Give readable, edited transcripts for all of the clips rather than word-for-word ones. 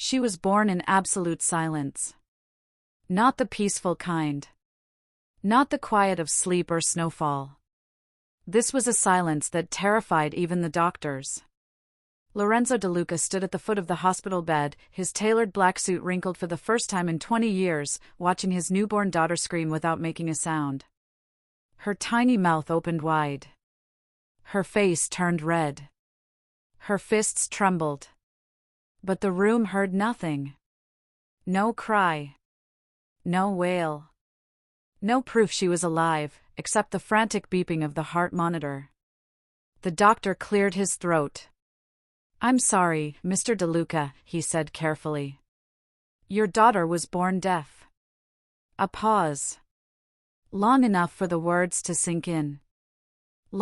She was born in absolute silence. Not the peaceful kind. Not the quiet of sleep or snowfall. This was a silence that terrified even the doctors. Lorenzo De Luca stood at the foot of the hospital bed, his tailored black suit wrinkled for the first time in 20 years, watching his newborn daughter scream without making a sound. Her tiny mouth opened wide. Her face turned red. Her fists trembled. But the room heard nothing. No cry. No wail. No proof she was alive, except the frantic beeping of the heart monitor. The doctor cleared his throat. "I'm sorry, Mr. De Luca," he said carefully. "Your daughter was born deaf." A pause. Long enough for the words to sink in.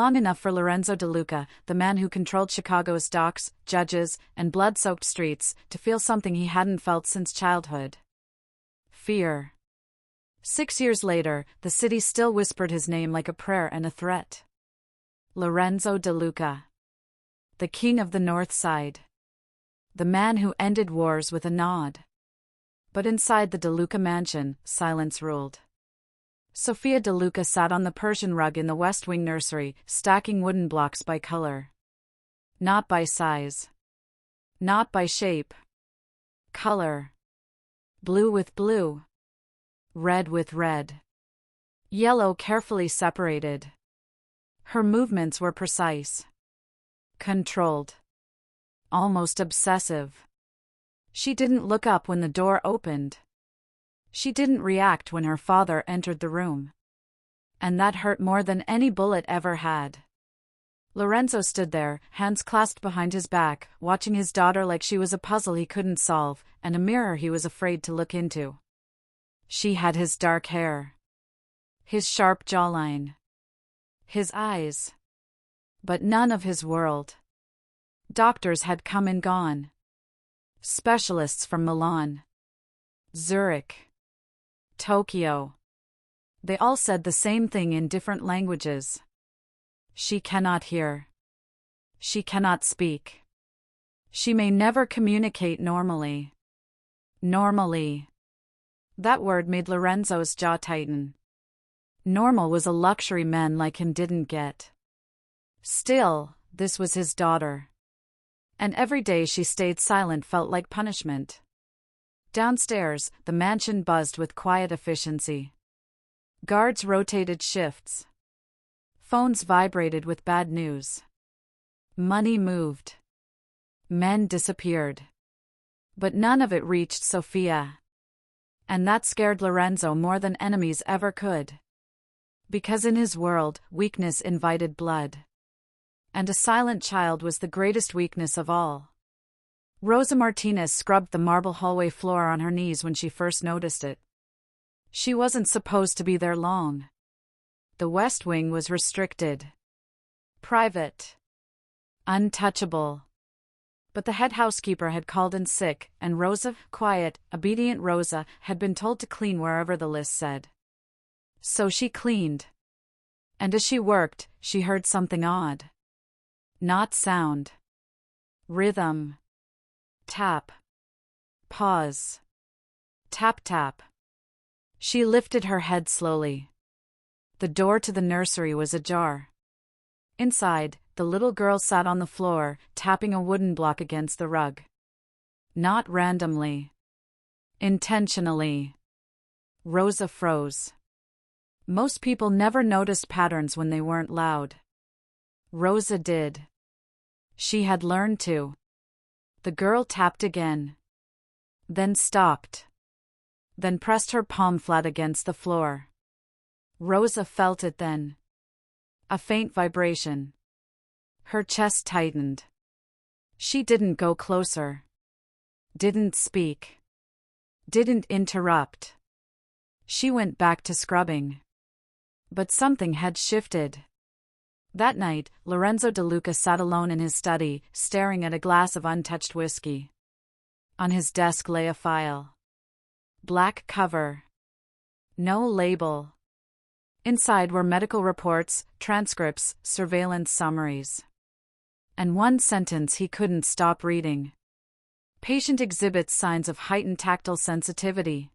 Long enough for Lorenzo De Luca, the man who controlled Chicago's docks, judges, and blood-soaked streets, to feel something he hadn't felt since childhood. Fear. 6 years later, the city still whispered his name like a prayer and a threat. Lorenzo De Luca. The king of the North Side. The man who ended wars with a nod. But inside the De Luca mansion, silence ruled. Sofia De Luca sat on the Persian rug in the West Wing nursery, stacking wooden blocks by color. Not by size. Not by shape. Color. Blue with blue. Red with red. Yellow carefully separated. Her movements were precise. Controlled. Almost obsessive. She didn't look up when the door opened. She didn't react when her father entered the room. And that hurt more than any bullet ever had. Lorenzo stood there, hands clasped behind his back, watching his daughter like she was a puzzle he couldn't solve, and a mirror he was afraid to look into. She had his dark hair. His sharp jawline. His eyes. But none of his world. Doctors had come and gone. Specialists from Milan, Zurich, Tokyo. They all said the same thing in different languages. She cannot hear. She cannot speak. She may never communicate normally. Normally. That word made Lorenzo's jaw tighten. Normal was a luxury men like him didn't get. Still, this was his daughter. And every day she stayed silent felt like punishment. Downstairs, the mansion buzzed with quiet efficiency. Guards rotated shifts. Phones vibrated with bad news. Money moved. Men disappeared. But none of it reached Sofia. And that scared Lorenzo more than enemies ever could. Because in his world, weakness invited blood. And a silent child was the greatest weakness of all. Rosa Martinez scrubbed the marble hallway floor on her knees when she first noticed it. She wasn't supposed to be there long. The West Wing was restricted. Private. Untouchable. But the head housekeeper had called in sick, and Rosa, quiet, obedient Rosa, had been told to clean wherever the list said. So she cleaned. And as she worked, she heard something odd. Not sound. Rhythm. Tap. Pause. Tap tap. She lifted her head slowly. The door to the nursery was ajar. Inside, the little girl sat on the floor, tapping a wooden block against the rug. Not randomly. Intentionally. Rosa froze. Most people never noticed patterns when they weren't loud. Rosa did. She had learned to. The girl tapped again. Then stopped. Then pressed her palm flat against the floor. Rosa felt it then. A faint vibration. Her chest tightened. She didn't go closer. Didn't speak. Didn't interrupt. She went back to scrubbing. But something had shifted. That night, Lorenzo De Luca sat alone in his study, staring at a glass of untouched whiskey. On his desk lay a file. Black cover. No label. Inside were medical reports, transcripts, surveillance summaries. And one sentence he couldn't stop reading. Patient exhibits signs of heightened tactile sensitivity.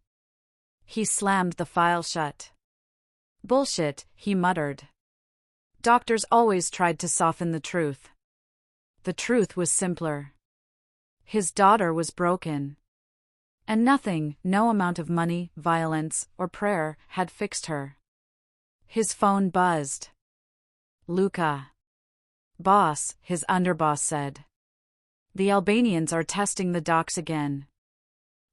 He slammed the file shut. Bullshit, he muttered. Doctors always tried to soften the truth. The truth was simpler. His daughter was broken. And nothing, no amount of money, violence, or prayer, had fixed her. His phone buzzed. Luca. Boss, his underboss said. The Albanians are testing the docks again.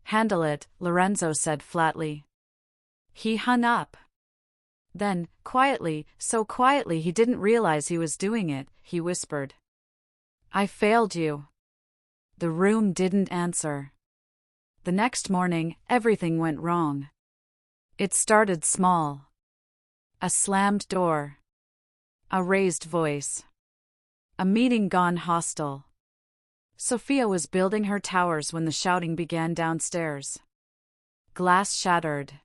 Handle it, Lorenzo said flatly. He hung up. Then, quietly, so quietly he didn't realize he was doing it, he whispered. I failed you. The room didn't answer. The next morning, everything went wrong. It started small. A slammed door. A raised voice. A meeting gone hostile. Sophia was building her towers when the shouting began downstairs. Glass shattered.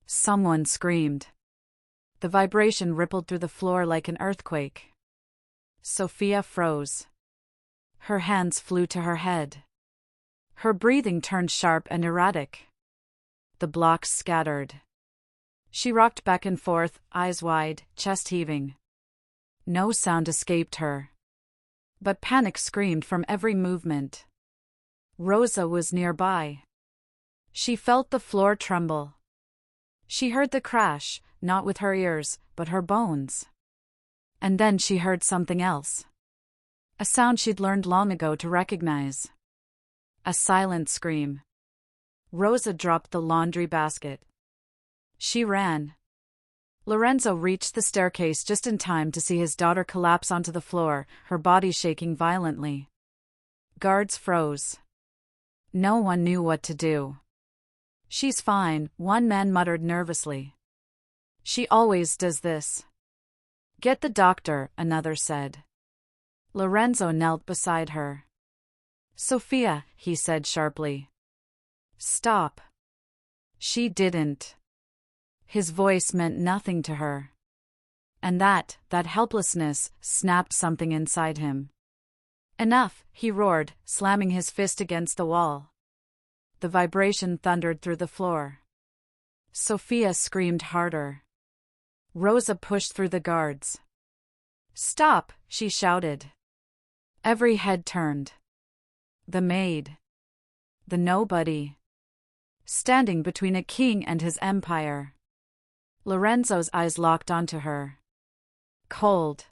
Someone screamed. The vibration rippled through the floor like an earthquake. Sophia froze. Her hands flew to her head. Her breathing turned sharp and erratic. The blocks scattered. She rocked back and forth, eyes wide, chest heaving. No sound escaped her. But panic screamed from every movement. Rosa was nearby. She felt the floor tremble. She heard the crash, not with her ears, but her bones. And then she heard something else. A sound she'd learned long ago to recognize. A silent scream. Rosa dropped the laundry basket. She ran. Lorenzo reached the staircase just in time to see his daughter collapse onto the floor, her body shaking violently. Guards froze. No one knew what to do. She's fine, one man muttered nervously. She always does this. Get the doctor, another said. Lorenzo knelt beside her. Sophia, he said sharply. Stop. She didn't. His voice meant nothing to her. And that helplessness, snapped something inside him. Enough, he roared, slamming his fist against the wall. The vibration thundered through the floor. Sophia screamed harder. Rosa pushed through the guards. Stop, she shouted. Every head turned. The maid. The nobody. Standing between a king and his empire. Lorenzo's eyes locked onto her. Cold.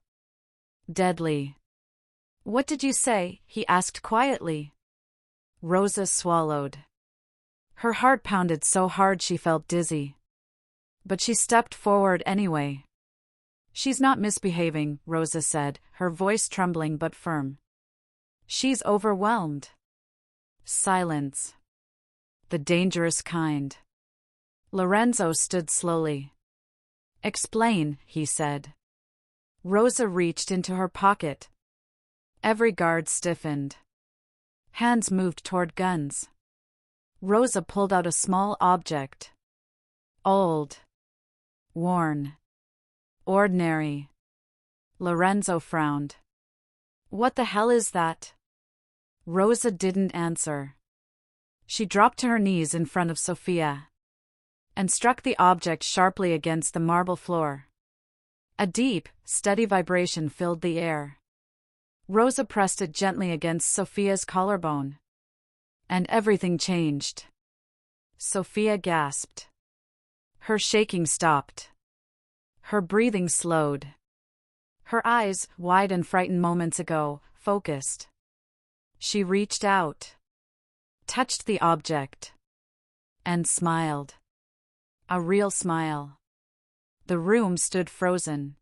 Deadly. What did you say? He asked quietly. Rosa swallowed. Her heart pounded so hard she felt dizzy. But she stepped forward anyway. She's not misbehaving, Rosa said, her voice trembling but firm. She's overwhelmed. Silence. The dangerous kind. Lorenzo stood slowly. Explain, he said. Rosa reached into her pocket. Every guard stiffened. Hands moved toward guns. Rosa pulled out a small object. Old. Worn. Ordinary. Lorenzo frowned. What the hell is that? Rosa didn't answer. She dropped to her knees in front of Sophia. And struck the object sharply against the marble floor. A deep, steady vibration filled the air. Rosa pressed it gently against Sophia's collarbone. And everything changed. Sophia gasped. Her shaking stopped. Her breathing slowed. Her eyes, wide and frightened moments ago, focused. She reached out. Touched the object. And smiled. A real smile. The room stood frozen.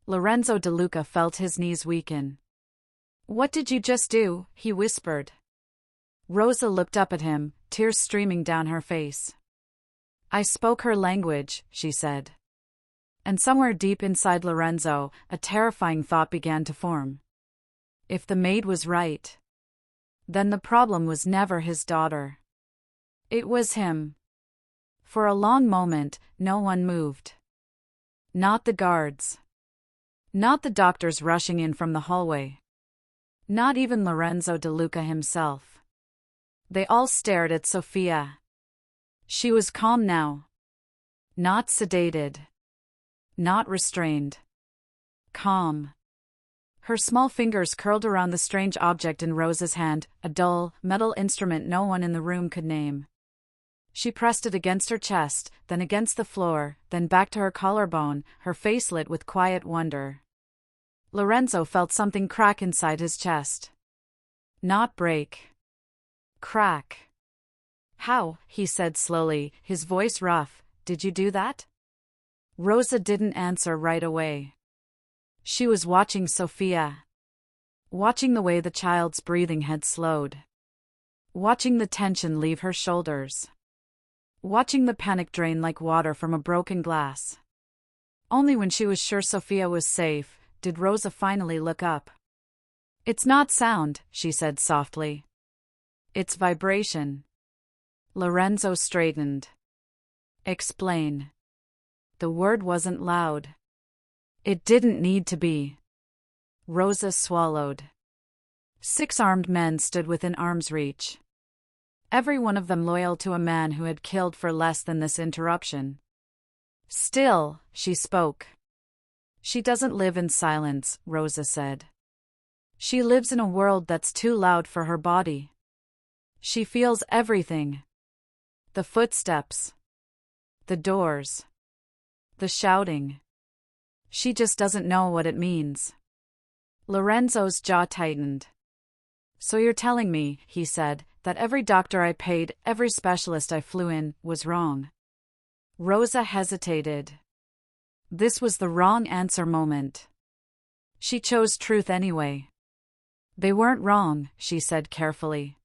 Lorenzo De Luca felt his knees weaken. What did you just do? He whispered. Rosa looked up at him, tears streaming down her face. I spoke her language, she said. And somewhere deep inside Lorenzo, a terrifying thought began to form. If the maid was right, then the problem was never his daughter. It was him. For a long moment, no one moved. Not the guards. Not the doctors rushing in from the hallway. Not even Lorenzo De Luca himself. They all stared at Sophia. She was calm now. Not sedated. Not restrained. Calm. Her small fingers curled around the strange object in Rosa's hand, a dull, metal instrument no one in the room could name. She pressed it against her chest, then against the floor, then back to her collarbone, her face lit with quiet wonder. Lorenzo felt something crack inside his chest. Not break. Crack. How? He said slowly, his voice rough. Did you do that? Rosa didn't answer right away. She was watching Sophia. Watching the way the child's breathing had slowed. Watching the tension leave her shoulders. Watching the panic drain like water from a broken glass. Only when she was sure Sophia was safe, did Rosa finally look up. It's not sound, she said softly. It's vibration. Lorenzo straightened. Explain. The word wasn't loud. It didn't need to be. Rosa swallowed. 6 armed men stood within arm's reach. Every one of them loyal to a man who had killed for less than this interruption. Still, she spoke. She doesn't live in silence, Rosa said. She lives in a world that's too loud for her body. She feels everything. The footsteps. The doors. The shouting. She just doesn't know what it means. Lorenzo's jaw tightened. So you're telling me, he said, that every doctor I paid, every specialist I flew in, was wrong. Rosa hesitated. This was the wrong answer moment. She chose truth anyway. They weren't wrong, she said carefully.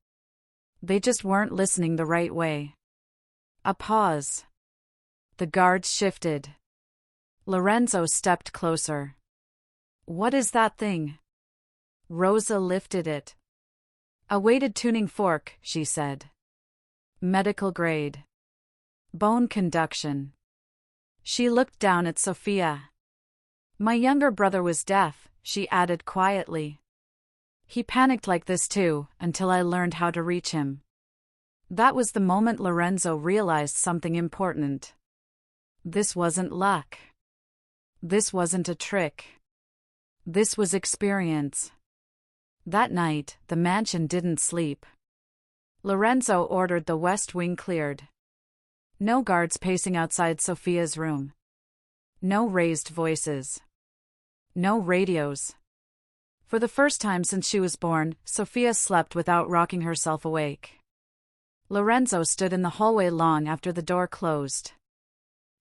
They just weren't listening the right way. A pause. The guards shifted. Lorenzo stepped closer. What is that thing? Rosa lifted it. A weighted tuning fork, she said. Medical grade. Bone conduction. She looked down at Sophia. My younger brother was deaf, she added quietly. He panicked like this too, until I learned how to reach him. That was the moment Lorenzo realized something important. This wasn't luck. This wasn't a trick. This was experience. That night, the mansion didn't sleep. Lorenzo ordered the west wing cleared. No guards pacing outside Sophia's room. No raised voices. No radios. For the first time since she was born, Sophia slept without rocking herself awake. Lorenzo stood in the hallway long after the door closed.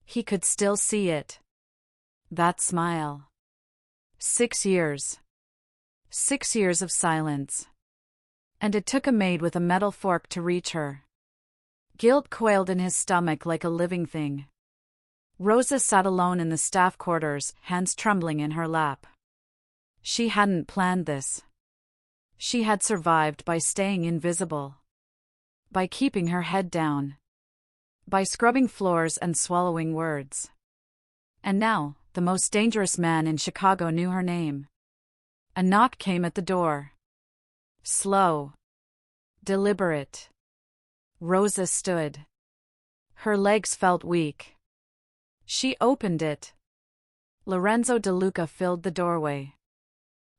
He could still see it. That smile. 6 years. 6 years of silence. And it took a maid with a metal fork to reach her. Guilt coiled in his stomach like a living thing. Rosa sat alone in the staff quarters, hands trembling in her lap. She hadn't planned this. She had survived by staying invisible. By keeping her head down. By scrubbing floors and swallowing words. And now, the most dangerous man in Chicago knew her name. A knock came at the door. Slow. Deliberate. Rosa stood. Her legs felt weak. She opened it. Lorenzo De Luca filled the doorway.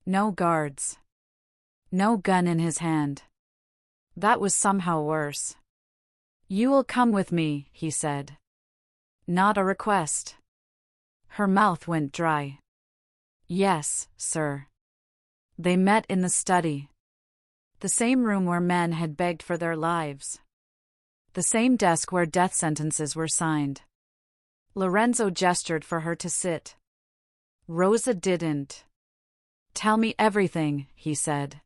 No guards. No gun in his hand. That was somehow worse. You will come with me, he said. Not a request. Her mouth went dry. Yes, sir. They met in the study. The same room where men had begged for their lives. The same desk where death sentences were signed. Lorenzo gestured for her to sit. Rosa didn't. Tell me everything, he said.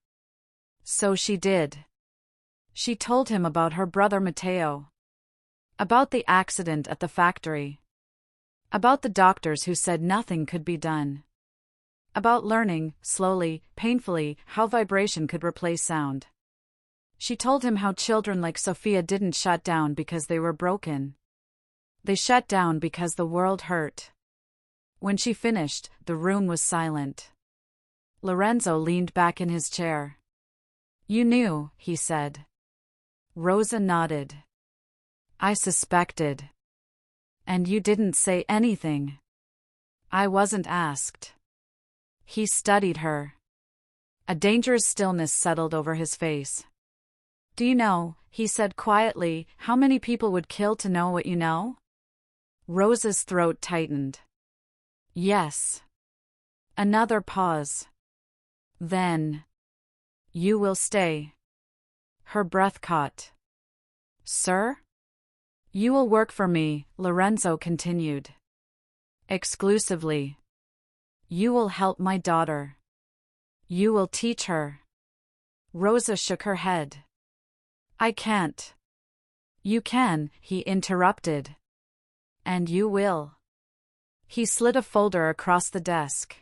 So she did. She told him about her brother Matteo. About the accident at the factory. About the doctors who said nothing could be done. About learning, slowly, painfully, how vibration could replace sound. She told him how children like Sophia didn't shut down because they were broken. They shut down because the world hurt. When she finished, the room was silent. Lorenzo leaned back in his chair. You knew, he said. Rosa nodded. I suspected. And you didn't say anything. I wasn't asked. He studied her. A dangerous stillness settled over his face. Do you know, he said quietly, how many people would kill to know what you know? Rosa's throat tightened. Yes. Another pause. Then. You will stay. Her breath caught. Sir? You will work for me, Lorenzo continued. Exclusively. You will help my daughter. You will teach her. Rosa shook her head. I can't. You can, he interrupted. And you will. He slid a folder across the desk.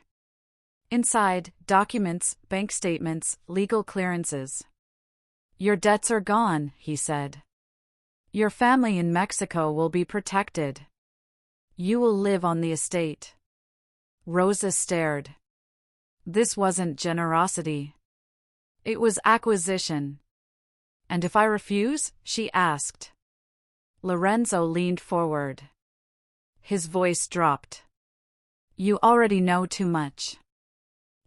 Inside, documents, bank statements, legal clearances. Your debts are gone, he said. Your family in Mexico will be protected. You will live on the estate. Rosa stared. This wasn't generosity. It was acquisition. And if I refuse? She asked. Lorenzo leaned forward. His voice dropped. You already know too much.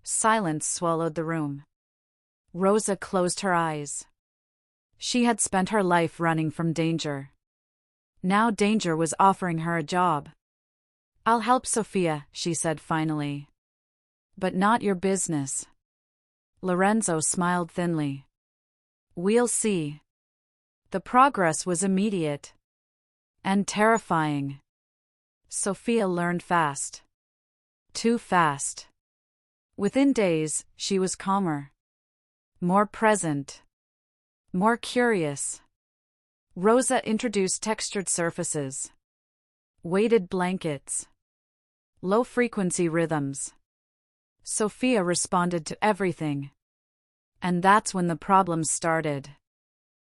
Silence swallowed the room. Rosa closed her eyes. She had spent her life running from danger. Now danger was offering her a job. I'll help Sofia, she said finally. But not your business. Lorenzo smiled thinly. We'll see. The progress was immediate. And terrifying. Sofia learned fast. Too fast. Within days, she was calmer. More present. More curious. Rosa introduced textured surfaces. Weighted blankets. Low-frequency rhythms. Sofia responded to everything. And that's when the problems started.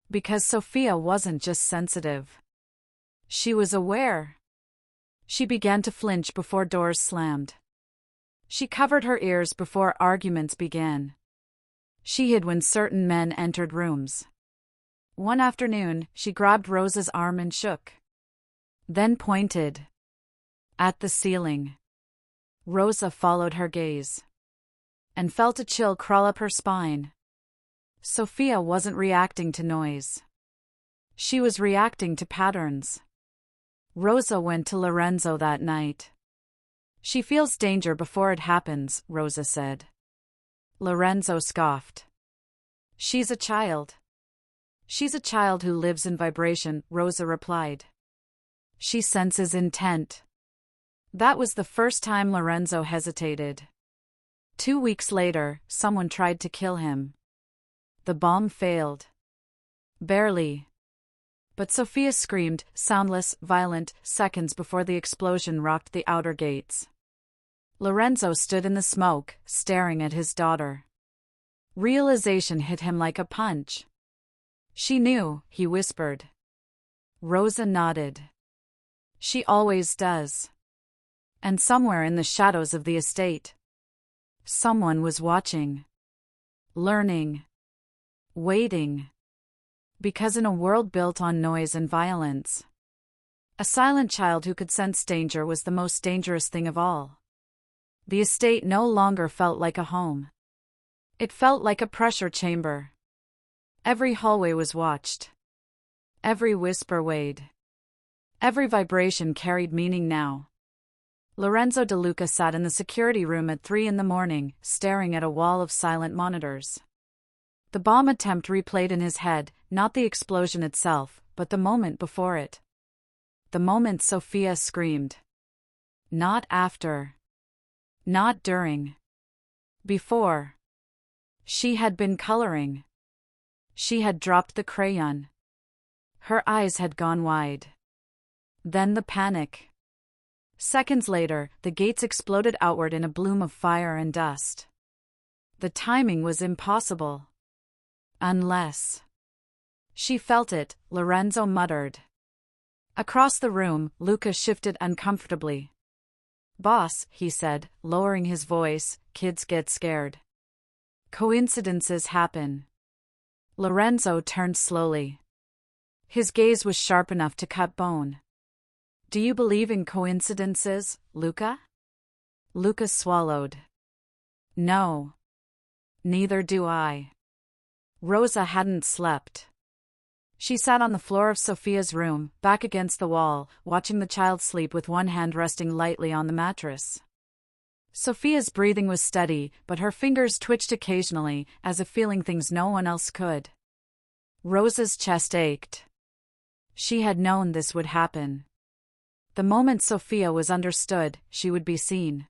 Because Sofia wasn't just sensitive. She was aware. She began to flinch before doors slammed. She covered her ears before arguments began. She hid when certain men entered rooms. One afternoon, she grabbed Rosa's arm and shook. Then pointed. At the ceiling. Rosa followed her gaze. And felt a chill crawl up her spine. Sofia wasn't reacting to noise. She was reacting to patterns. Rosa went to Lorenzo that night. She feels danger before it happens, Rosa said. Lorenzo scoffed. She's a child. She's a child who lives in vibration, Rosa replied. She senses intent. That was the first time Lorenzo hesitated. 2 weeks later, someone tried to kill him. The bomb failed. Barely. But Sofia screamed, soundless, violent, seconds before the explosion rocked the outer gates. Lorenzo stood in the smoke, staring at his daughter. Realization hit him like a punch. She knew, he whispered. Rosa nodded. She always does. And somewhere in the shadows of the estate, someone was watching. Learning. Waiting. Because in a world built on noise and violence, a silent child who could sense danger was the most dangerous thing of all. The estate no longer felt like a home. It felt like a pressure chamber. Every hallway was watched. Every whisper weighed. Every vibration carried meaning now. Lorenzo De Luca sat in the security room at 3 a.m, staring at a wall of silent monitors. The bomb attempt replayed in his head, not the explosion itself, but the moment before it. The moment Sofia screamed. Not after. Not during. Before. She had been coloring. She had dropped the crayon. Her eyes had gone wide. Then the panic. Seconds later, the gates exploded outward in a bloom of fire and dust. The timing was impossible. Unless. She felt it, Lorenzo muttered. Across the room, Luca shifted uncomfortably. Boss, he said, lowering his voice, kids get scared. Coincidences happen. Lorenzo turned slowly. His gaze was sharp enough to cut bone. Do you believe in coincidences, Luca? Luca swallowed. No. Neither do I. Rosa hadn't slept. She sat on the floor of Sophia's room, back against the wall, watching the child sleep with one hand resting lightly on the mattress. Sophia's breathing was steady, but her fingers twitched occasionally, as if feeling things no one else could. Rosa's chest ached. She had known this would happen. The moment Sophia was understood, she would be seen.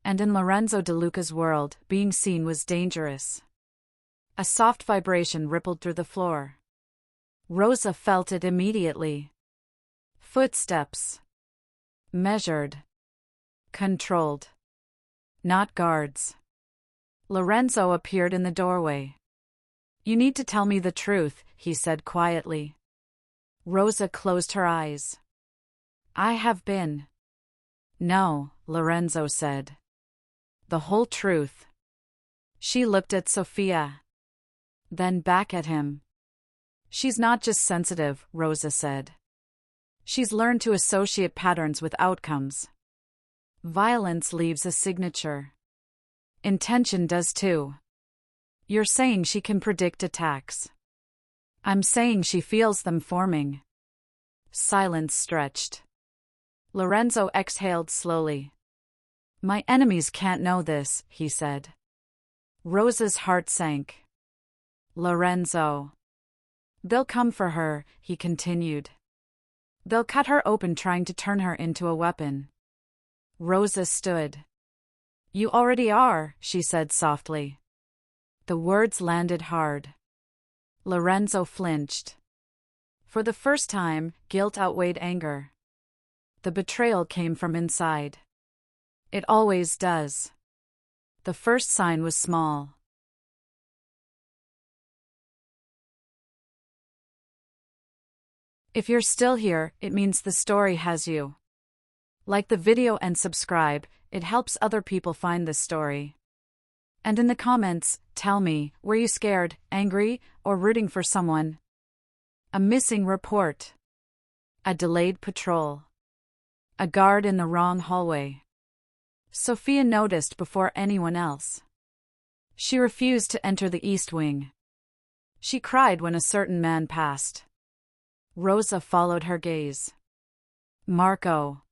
And in Lorenzo De Luca's world, being seen was dangerous. A soft vibration rippled through the floor. Rosa felt it immediately. Footsteps. Measured. Controlled. Not guards. Lorenzo appeared in the doorway. You need to tell me the truth, he said quietly. Rosa closed her eyes. I have been. No, Lorenzo said. The whole truth. She looked at Sophia. Then back at him. She's not just sensitive, Rosa said. She's learned to associate patterns with outcomes. Violence leaves a signature. Intention does too. You're saying she can predict attacks. I'm saying she feels them forming. Silence stretched. Lorenzo exhaled slowly. My enemies can't know this, he said. Rosa's heart sank. Lorenzo. They'll come for her, he continued. They'll cut her open trying to turn her into a weapon. Rosa stood. You already are, she said softly. The words landed hard. Lorenzo flinched. For the first time, guilt outweighed anger. The betrayal came from inside. It always does. The first sign was small. If you're still here, it means the story has you. Like the video and subscribe, it helps other people find this story. And in the comments, tell me, were you scared, angry, or rooting for someone? A missing report. A delayed patrol. A guard in the wrong hallway. Sophia noticed before anyone else. She refused to enter the East Wing. She cried when a certain man passed. Rosa followed her gaze. Marco.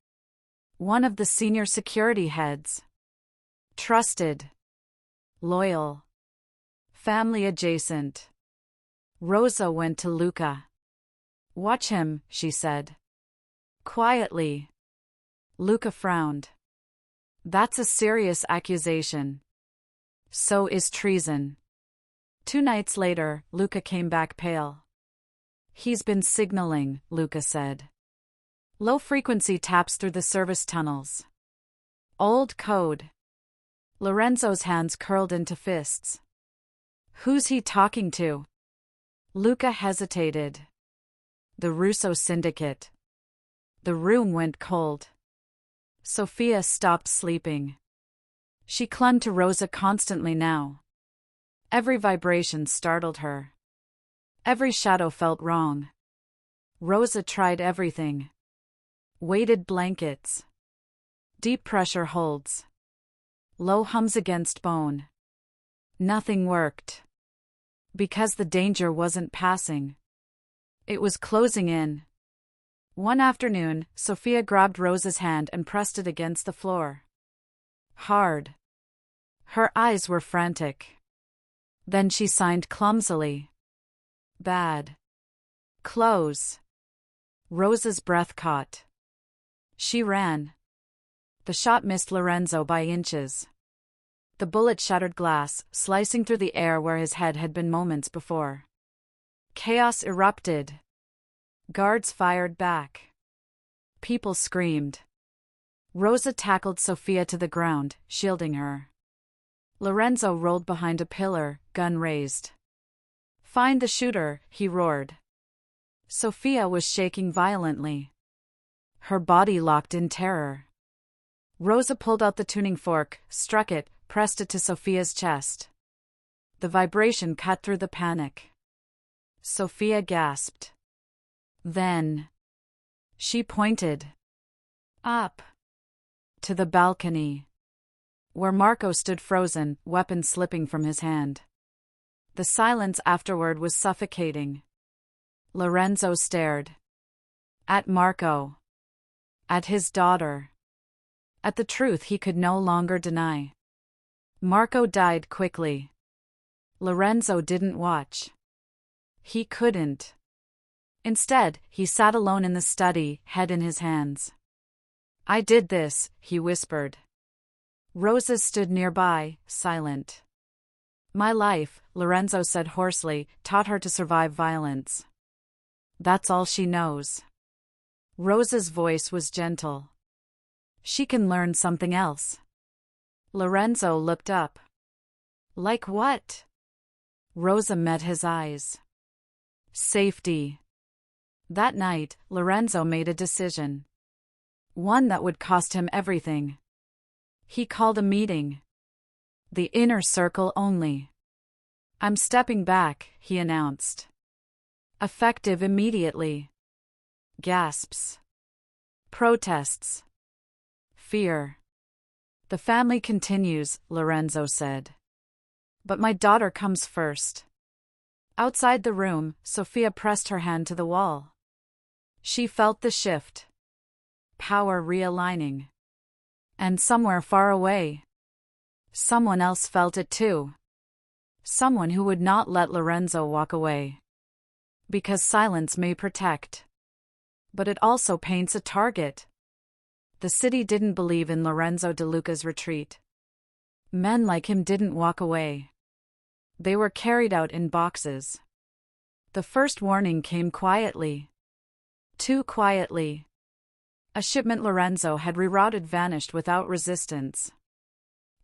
One of the senior security heads. Trusted. Loyal. Family adjacent. Rosa went to Luca. Watch him, she said. Quietly. Luca frowned. That's a serious accusation. So is treason. 2 nights later, Luca came back pale. He's been signaling, Luca said. Low-frequency taps through the service tunnels. Old code. Lorenzo's hands curled into fists. Who's he talking to? Luca hesitated. The Russo Syndicate. The room went cold. Sophia stopped sleeping. She clung to Rosa constantly now. Every vibration startled her. Every shadow felt wrong. Rosa tried everything. Weighted blankets. Deep pressure holds. Low hums against bone. Nothing worked. Because the danger wasn't passing. It was closing in. One afternoon, Sophia grabbed Rosa's hand and pressed it against the floor. Hard. Her eyes were frantic. Then she signed clumsily. Bad. Close. Rosa's breath caught. She ran. The shot missed Lorenzo by inches. The bullet shattered glass, slicing through the air where his head had been moments before. Chaos erupted. Guards fired back. People screamed. Rosa tackled Sophia to the ground, shielding her. Lorenzo rolled behind a pillar, gun raised. Find the shooter, he roared. Sophia was shaking violently. Her body locked in terror. Rosa pulled out the tuning fork, struck it, pressed it to Sophia's chest. The vibration cut through the panic. Sophia gasped. Then she pointed up to the balcony, where Marco stood frozen, weapon slipping from his hand. The silence afterward was suffocating. Lorenzo stared at Marco, at his daughter, at the truth he could no longer deny. Marco died quickly. Lorenzo didn't watch. He couldn't. Instead, he sat alone in the study, head in his hands. "I did this," he whispered. Rosa stood nearby, silent. "My life," Lorenzo said hoarsely, "taught her to survive violence. That's all she knows." Rosa's voice was gentle. "She can learn something else." Lorenzo looked up. "Like what?" Rosa met his eyes. "Safety." That night, Lorenzo made a decision. One that would cost him everything. He called a meeting. The inner circle only. "I'm stepping back," he announced. Effective immediately. Gasps. Protests. Fear. "The family continues," Lorenzo said. "But my daughter comes first." Outside the room, Sophia pressed her hand to the wall. She felt the shift. Power realigning. And somewhere far away, someone else felt it too. Someone who would not let Lorenzo walk away. Because silence may protect. But it also paints a target. The city didn't believe in Lorenzo De Luca's retreat. Men like him didn't walk away. They were carried out in boxes. The first warning came quietly. Too quietly. A shipment Lorenzo had rerouted vanished without resistance.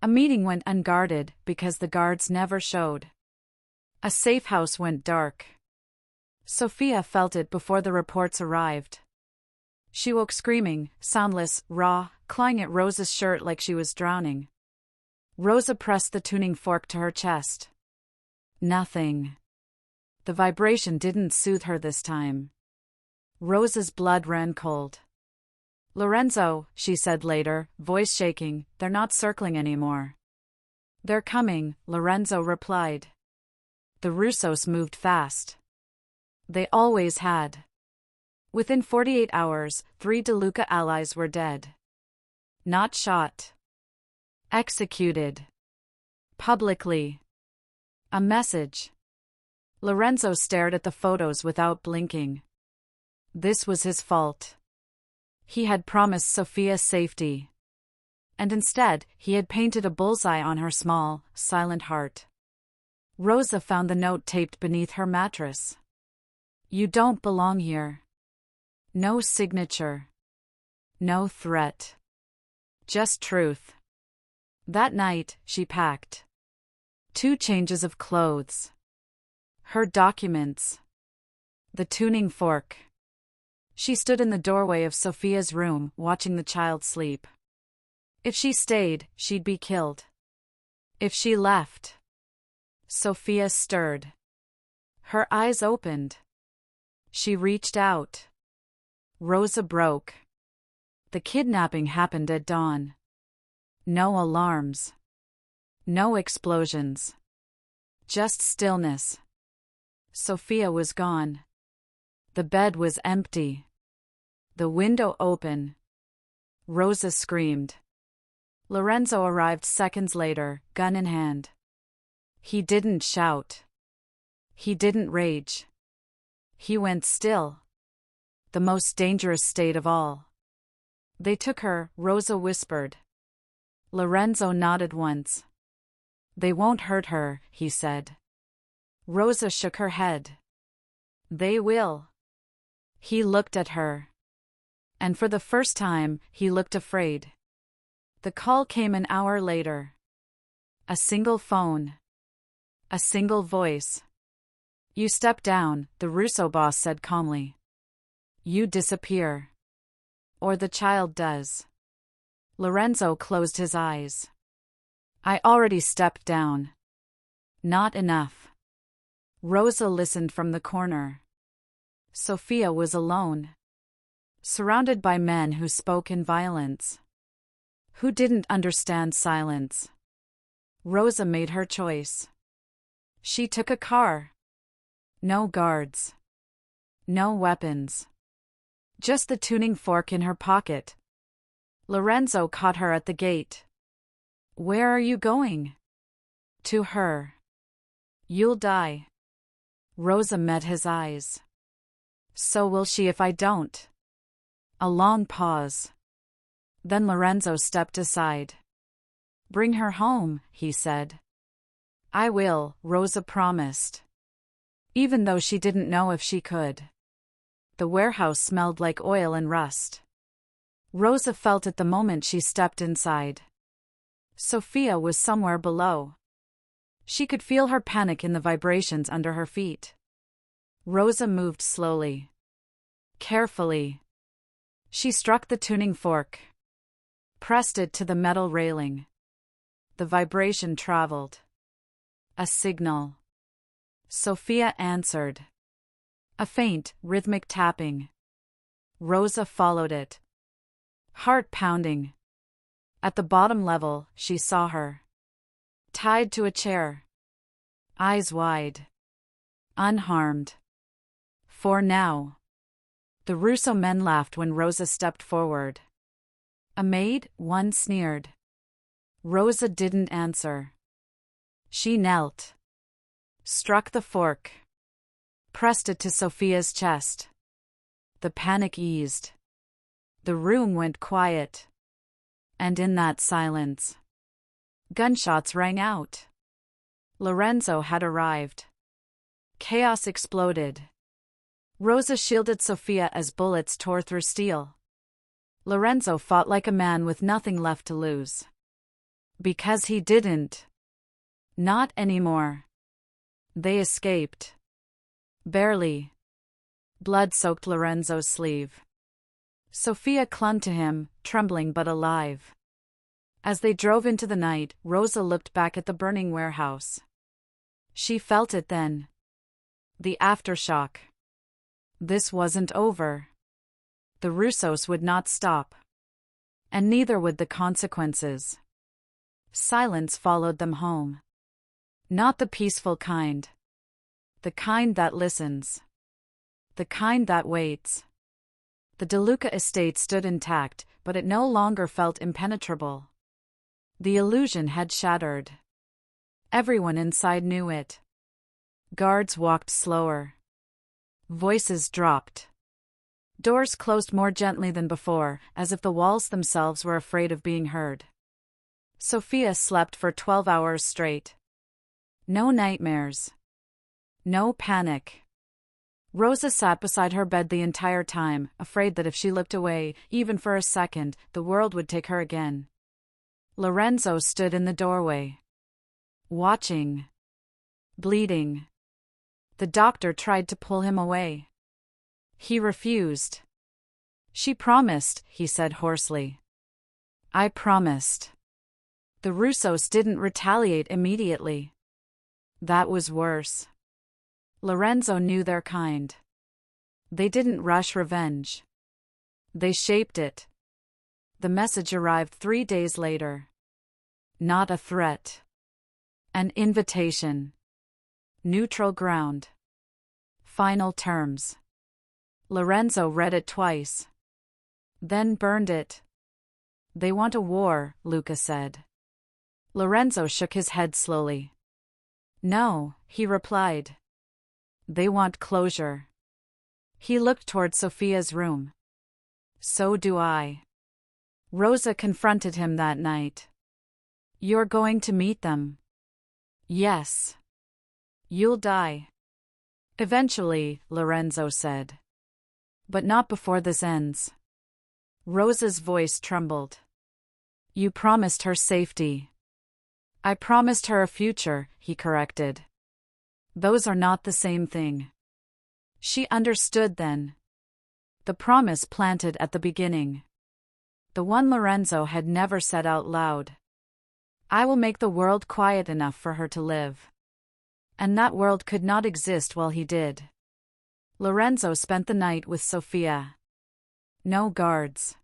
A meeting went unguarded because the guards never showed. A safe house went dark. Sophia felt it before the reports arrived. She woke screaming, soundless, raw, clawing at Rosa's shirt like she was drowning. Rosa pressed the tuning fork to her chest. Nothing. The vibration didn't soothe her this time. Rosa's blood ran cold. "Lorenzo," she said later, voice shaking, "they're not circling anymore." "They're coming," Lorenzo replied. The Russos moved fast. They always had. Within 48 hours, 3 De Luca allies were dead. Not shot. Executed. Publicly. A message. Lorenzo stared at the photos without blinking. This was his fault. He had promised Sophia safety. And instead, he had painted a bullseye on her small, silent heart. Rosa found the note taped beneath her mattress. "You don't belong here." No signature. No threat. Just truth. That night, she packed 2 changes of clothes. Her documents. The tuning fork. She stood in the doorway of Sophia's room, watching the child sleep. If she stayed, she'd be killed. If she left. Sophia stirred. Her eyes opened. She reached out. Rosa broke. The kidnapping happened at dawn. No alarms. No explosions. Just stillness. Sophia was gone. The bed was empty. The window open. Rosa screamed. Lorenzo arrived seconds later, gun in hand. He didn't shout. He didn't rage. He went still. The most dangerous state of all. "They took her," Rosa whispered. Lorenzo nodded once. "They won't hurt her," he said. Rosa shook her head. "They will." He looked at her. And for the first time, he looked afraid. The call came an hour later. A single phone. A single voice. "You step down," the Russo boss said calmly. "You disappear. Or the child does." Lorenzo closed his eyes. "I already stepped down." "Not enough." Rosa listened from the corner. Sophia was alone, surrounded by men who spoke in violence, who didn't understand silence. Rosa made her choice. She took a car. No guards. No weapons. Just the tuning fork in her pocket. Lorenzo caught her at the gate. "Where are you going?" "To her." "You'll die." Rosa met his eyes. "So will she if I don't." A long pause. Then Lorenzo stepped aside. "Bring her home," he said. "I will," Rosa promised, even though she didn't know if she could. The warehouse smelled like oil and rust. Rosa felt it the moment she stepped inside. Sophia was somewhere below. She could feel her panic in the vibrations under her feet. Rosa moved slowly. Carefully. She struck the tuning fork. Pressed it to the metal railing. The vibration traveled. A signal. Sophia answered. A faint, rhythmic tapping. Rosa followed it. Heart pounding. At the bottom level, she saw her. Tied to a chair. Eyes wide. Unharmed. For now. The Russo men laughed when Rosa stepped forward. "A maid?" one sneered. Rosa didn't answer. She knelt. Struck the fork. Pressed it to Sophia's chest. The panic eased. The room went quiet. And in that silence, gunshots rang out. Lorenzo had arrived. Chaos exploded. Rosa shielded Sophia as bullets tore through steel. Lorenzo fought like a man with nothing left to lose. Because he didn't. Not anymore. They escaped. Barely. Blood soaked Lorenzo's sleeve. Sophia clung to him, trembling but alive. As they drove into the night, Rosa looked back at the burning warehouse. She felt it then. The aftershock. This wasn't over. The Russos would not stop. And neither would the consequences. Silence followed them home. Not the peaceful kind. The kind that listens. The kind that waits. The DeLuca estate stood intact, but it no longer felt impenetrable. The illusion had shattered. Everyone inside knew it. Guards walked slower. Voices dropped. Doors closed more gently than before, as if the walls themselves were afraid of being heard. Sophia slept for 12 hours straight. No nightmares. No panic. Rosa sat beside her bed the entire time, afraid that if she looked away, even for a second, the world would take her again. Lorenzo stood in the doorway. Watching. Bleeding. The doctor tried to pull him away. He refused. "She promised," he said hoarsely. "I promised." The Russos didn't retaliate immediately. That was worse. Lorenzo knew their kind. They didn't rush revenge. They shaped it. The message arrived 3 days later. Not a threat. An invitation. Neutral ground. Final terms. Lorenzo read it twice. Then burned it. "They want a war," Luca said. Lorenzo shook his head slowly. "No," he replied. "They want closure." He looked toward Sophia's room. "So do I." Rosa confronted him that night. "You're going to meet them." "Yes." "You'll die." "Eventually," Lorenzo said. "But not before this ends." Rosa's voice trembled. "You promised her safety." "I promised her a future," he corrected. "Those are not the same thing." She understood then. The promise planted at the beginning. The one Lorenzo had never said out loud. "I will make the world quiet enough for her to live." And that world could not exist while he did. Lorenzo spent the night with Sofia. No guards.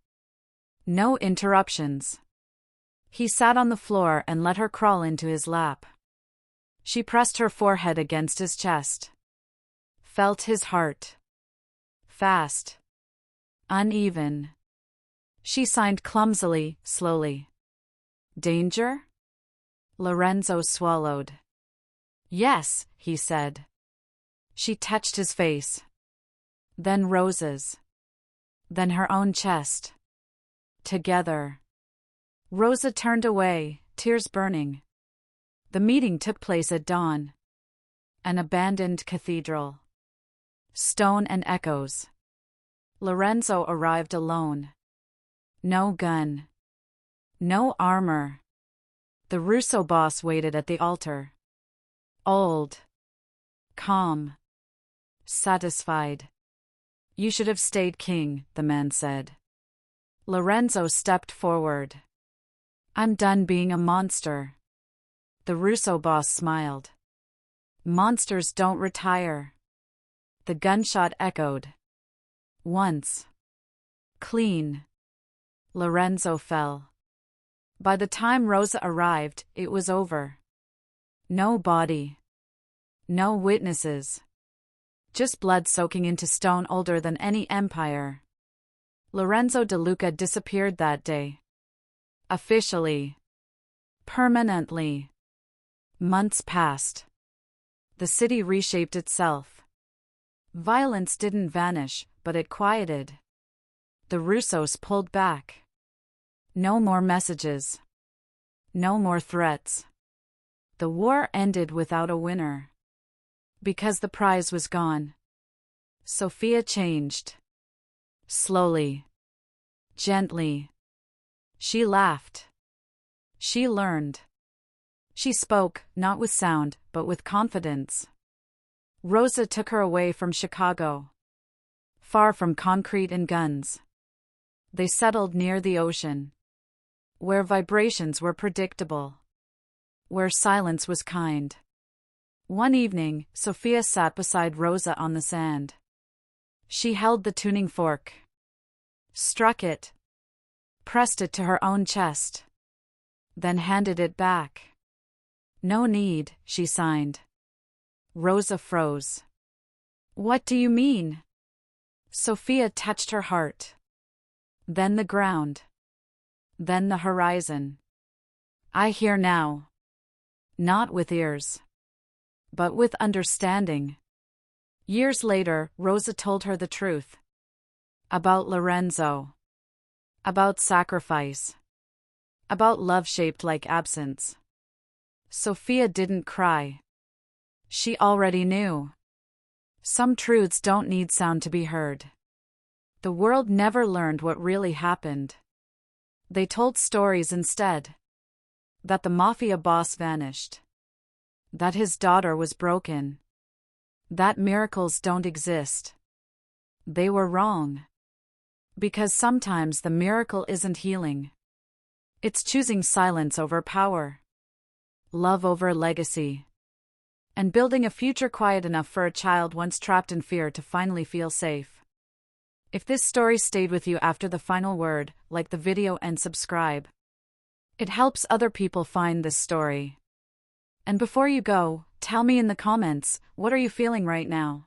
No interruptions. He sat on the floor and let her crawl into his lap. She pressed her forehead against his chest. Felt his heart. Fast. Uneven. She signed clumsily, slowly. Danger? Lorenzo swallowed. Yes, he said. She touched his face. Then Rosa's. Then her own chest. Together. Rosa turned away, tears burning. The meeting took place at dawn. An abandoned cathedral. Stone and echoes. Lorenzo arrived alone. No gun. No armor. The Russo boss waited at the altar. Old. Calm. Satisfied. You should have stayed king, the man said. Lorenzo stepped forward. I'm done being a monster. The Russo boss smiled. Monsters don't retire. The gunshot echoed. Once. Clean. Lorenzo fell. By the time Rosa arrived, it was over. No body. No witnesses. Just blood soaking into stone older than any empire. Lorenzo De Luca disappeared that day. Officially. Permanently. Months passed. The city reshaped itself. Violence didn't vanish, but it quieted. The Russos pulled back. No more messages. No more threats. The war ended without a winner. Because the prize was gone. Sofia changed. Slowly. Gently. She laughed. She learned. She spoke, not with sound, but with confidence. Rosa took her away from Chicago. Far from concrete and guns. They settled near the ocean. Where vibrations were predictable. Where silence was kind. One evening, Sofia sat beside Rosa on the sand. She held the tuning fork. Struck it. Pressed it to her own chest. Then handed it back. No need, she signed. Rosa froze. What do you mean? Sofia touched her heart. Then the ground. Then the horizon. I hear now. Not with ears. But with understanding. Years later, Rosa told her the truth. About Lorenzo. About sacrifice. About love shaped like absence. Sofia didn't cry. She already knew. Some truths don't need sound to be heard. The world never learned what really happened. They told stories instead. That the Mafia boss vanished. That his daughter was broken. That miracles don't exist. They were wrong. Because sometimes the miracle isn't healing. It's choosing silence over power. Love over legacy. And building a future quiet enough for a child once trapped in fear to finally feel safe. If this story stayed with you after the final word, like the video and subscribe. It helps other people find this story. And before you go, tell me in the comments, what are you feeling right now?